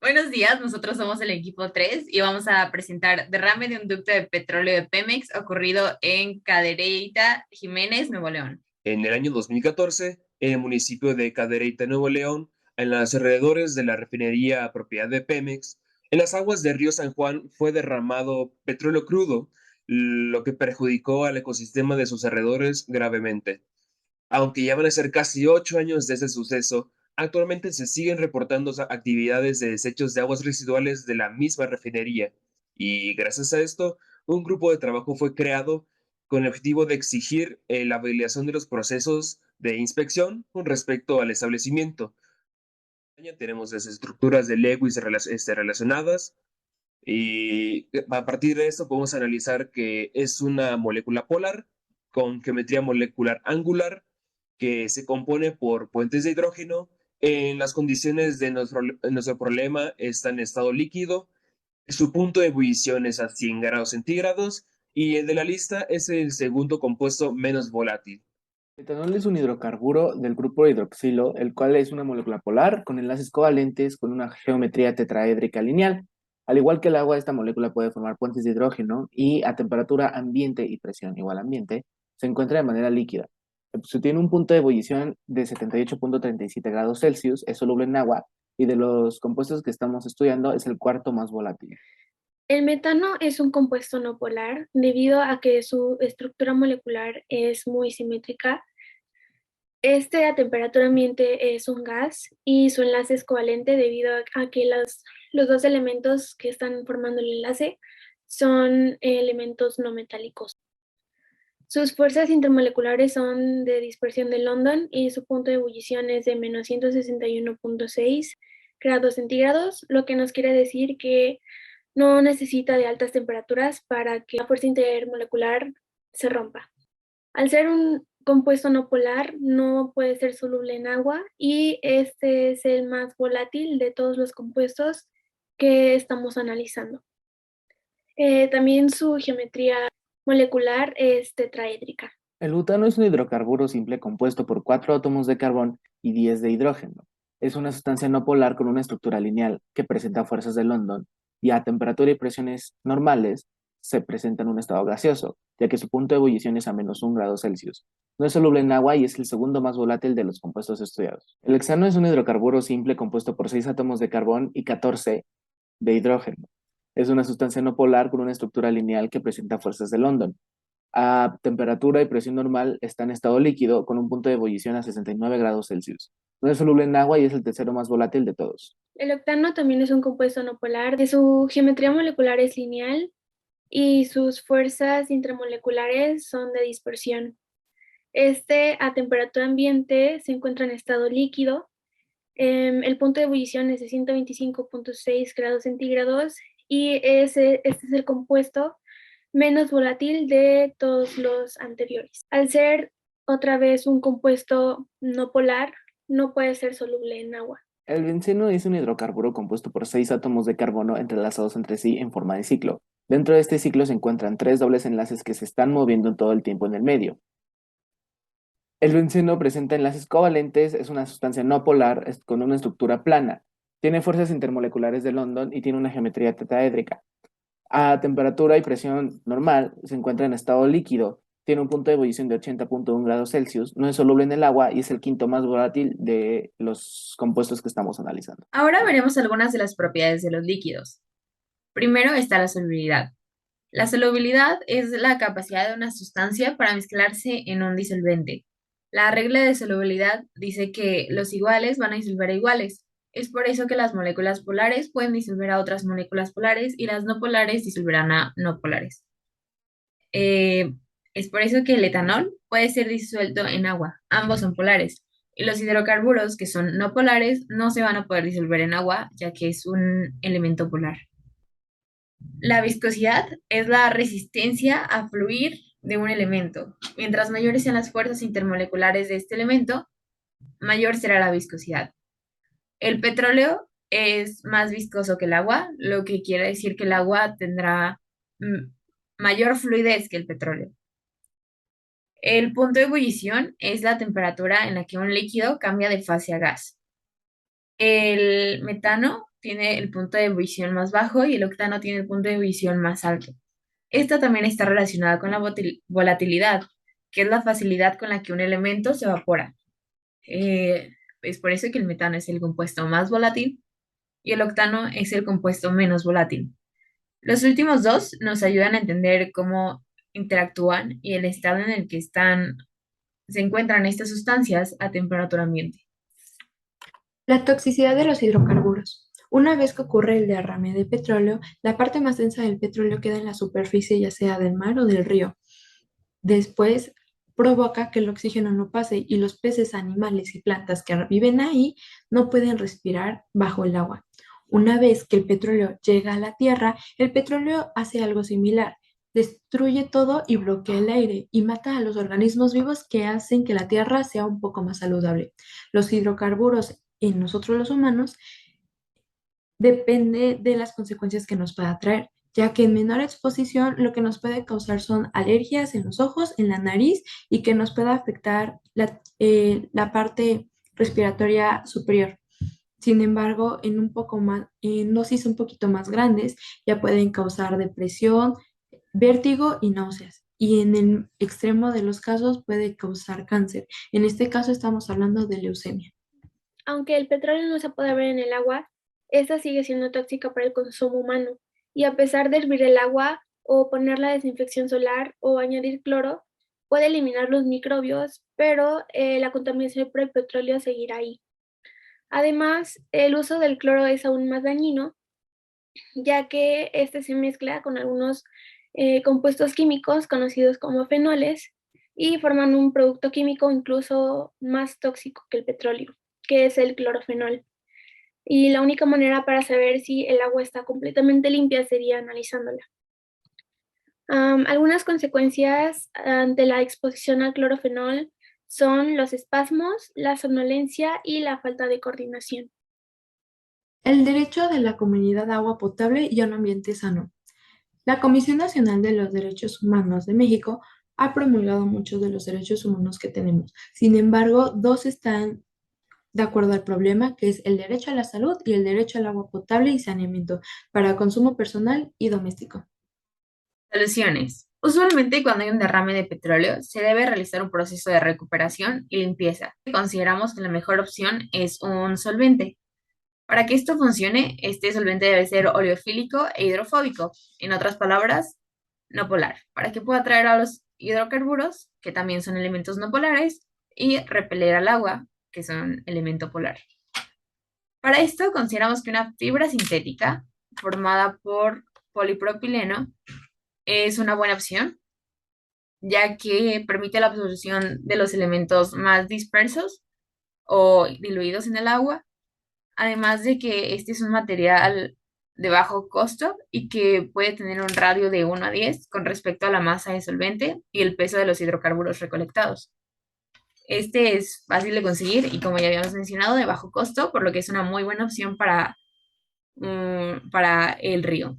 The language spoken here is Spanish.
Buenos días, nosotros somos el equipo 3 y vamos a presentar derrame de un ducto de petróleo de Pemex ocurrido en Cadereyta, Jiménez, Nuevo León. En el año 2014, en el municipio de Cadereyta, Nuevo León, en los alrededores de la refinería propiedad de Pemex, en las aguas del río San Juan fue derramado petróleo crudo, lo que perjudicó al ecosistema de sus alrededores gravemente. Aunque ya van a ser casi 8 años de ese suceso, actualmente se siguen reportando actividades de desechos de aguas residuales de la misma refinería. Y gracias a esto, un grupo de trabajo fue creado con el objetivo de exigir la validación de los procesos de inspección con respecto al establecimiento. Tenemos las estructuras de Lewis relacionadas y a partir de esto podemos analizar que es una molécula polar con geometría molecular angular que se compone por puentes de hidrógeno. En las condiciones de nuestro problema está en estado líquido. Su punto de ebullición es a 100 grados centígrados y el de la lista es el segundo compuesto menos volátil. Etanol es un hidrocarburo del grupo hidroxilo, el cual es una molécula polar con enlaces covalentes con una geometría tetraédrica lineal. Al igual que el agua, esta molécula puede formar puentes de hidrógeno y a temperatura ambiente y presión igual ambiente se encuentra de manera líquida. Si tiene un punto de ebullición de 78,37 grados Celsius, es soluble en agua y de los compuestos que estamos estudiando es el cuarto más volátil. El metano es un compuesto no polar debido a que su estructura molecular es muy simétrica. Este a temperatura ambiente es un gas y su enlace es covalente debido a que los dos elementos que están formando el enlace son elementos no metálicos. Sus fuerzas intermoleculares son de dispersión de London y su punto de ebullición es de menos 161,6 grados centígrados, lo que nos quiere decir que no necesita de altas temperaturas para que la fuerza intermolecular se rompa. Al ser un compuesto no polar, no puede ser soluble en agua y este es el más volátil de todos los compuestos que estamos analizando. También su geometría molecular es tetraédrica. El butano es un hidrocarburo simple compuesto por 4 átomos de carbón y 10 de hidrógeno. Es una sustancia no polar con una estructura lineal que presenta fuerzas de London y a temperatura y presiones normales se presenta en un estado gaseoso, ya que su punto de ebullición es a menos 1 grado Celsius. No es soluble en agua y es el segundo más volátil de los compuestos estudiados. El hexano es un hidrocarburo simple compuesto por 6 átomos de carbón y 14 de hidrógeno. Es una sustancia no polar con una estructura lineal que presenta fuerzas de London. A temperatura y presión normal está en estado líquido con un punto de ebullición a 69 grados Celsius. No es soluble en agua y es el tercero más volátil de todos. El octano también es un compuesto no polar. Su geometría molecular es lineal y sus fuerzas intermoleculares son de dispersión. Este a temperatura ambiente se encuentra en estado líquido. El punto de ebullición es de 125,6 grados centígrados y este es el compuesto menos volátil de todos los anteriores. Al ser otra vez un compuesto no polar, no puede ser soluble en agua. El benceno es un hidrocarburo compuesto por 6 átomos de carbono entrelazados entre sí en forma de ciclo. Dentro de este ciclo se encuentran 3 dobles enlaces que se están moviendo todo el tiempo en el medio. El benceno presenta enlaces covalentes, es una sustancia no polar con una estructura plana. Tiene fuerzas intermoleculares de London y tiene una geometría tetraédrica. A temperatura y presión normal se encuentra en estado líquido. Tiene un punto de ebullición de 80,1 grados Celsius. No es soluble en el agua y es el quinto más volátil de los compuestos que estamos analizando. Ahora veremos algunas de las propiedades de los líquidos. Primero está la solubilidad. La solubilidad es la capacidad de una sustancia para mezclarse en un disolvente. La regla de solubilidad dice que los iguales van a disolver a iguales. Es por eso que las moléculas polares pueden disolver a otras moléculas polares y las no polares disolverán a no polares. Eh, es por eso que el etanol puede ser disuelto en agua. Ambos son polares. Y los hidrocarburos, que son no polares, no se van a poder disolver en agua, ya que es un elemento polar. La viscosidad es la resistencia a fluir de un elemento. Mientras mayores sean las fuerzas intermoleculares de este elemento, mayor será la viscosidad. El petróleo es más viscoso que el agua, lo que quiere decir que el agua tendrá mayor fluidez que el petróleo. El punto de ebullición es la temperatura en la que un líquido cambia de fase a gas. El metano tiene el punto de ebullición más bajo y el octano tiene el punto de ebullición más alto. Esta también está relacionada con la volatilidad, que es la facilidad con la que un elemento se evapora. Es por eso que el metano es el compuesto más volátil y el octano es el compuesto menos volátil. Los últimos dos nos ayudan a entender cómo interactúan y el estado en el que se encuentran estas sustancias a temperatura ambiente. La toxicidad de los hidrocarburos. Una vez que ocurre el derrame de petróleo, la parte más densa del petróleo queda en la superficie, ya sea del mar o del río. Después provoca que el oxígeno no pase y los peces, animales y plantas que viven ahí no pueden respirar bajo el agua. Una vez que el petróleo llega a la tierra, el petróleo hace algo similar. Destruye todo y bloquea el aire y mata a los organismos vivos que hacen que la tierra sea un poco más saludable. Los hidrocarburos en nosotros los humanos depende de las consecuencias que nos pueda traer, ya que en menor exposición lo que nos puede causar son alergias en los ojos, en la nariz y que nos pueda afectar la parte respiratoria superior. Sin embargo, en dosis un poquito más grandes, ya pueden causar depresión, vértigo y náuseas. Y en el extremo de los casos puede causar cáncer. En este caso estamos hablando de leucemia. Aunque el petróleo no se puede ver en el agua, esta sigue siendo tóxica para el consumo humano. Y a pesar de hervir el agua o poner la desinfección solar o añadir cloro, puede eliminar los microbios, pero la contaminación por el petróleo seguirá ahí. Además, el uso del cloro es aún más dañino, ya que este se mezcla con algunos compuestos químicos conocidos como fenoles y forman un producto químico incluso más tóxico que el petróleo, que es el clorofenol. Y la única manera para saber si el agua está completamente limpia sería analizándola. Algunas consecuencias ante la exposición al clorofenol son los espasmos, la somnolencia y la falta de coordinación. El derecho de la comunidad a agua potable y a un ambiente sano. La Comisión Nacional de los Derechos Humanos de México ha promulgado muchos de los derechos humanos que tenemos. Sin embargo, dos están de acuerdo al problema, que es el derecho a la salud y el derecho al agua potable y saneamiento para consumo personal y doméstico. Soluciones. Usualmente cuando hay un derrame de petróleo se debe realizar un proceso de recuperación y limpieza. Consideramos que la mejor opción es un solvente. Para que esto funcione, este solvente debe ser oleofílico e hidrofóbico, en otras palabras, no polar, para que pueda atraer a los hidrocarburos, que también son elementos no polares, y repeler al agua, que son elemento polar. Para esto consideramos que una fibra sintética formada por polipropileno es una buena opción, ya que permite la absorción de los elementos más dispersos o diluidos en el agua, además de que este es un material de bajo costo y que puede tener un radio de 1 a 10 con respecto a la masa de solvente y el peso de los hidrocarburos recolectados. Este es fácil de conseguir y, como ya habíamos mencionado, de bajo costo, por lo que es una muy buena opción para el río.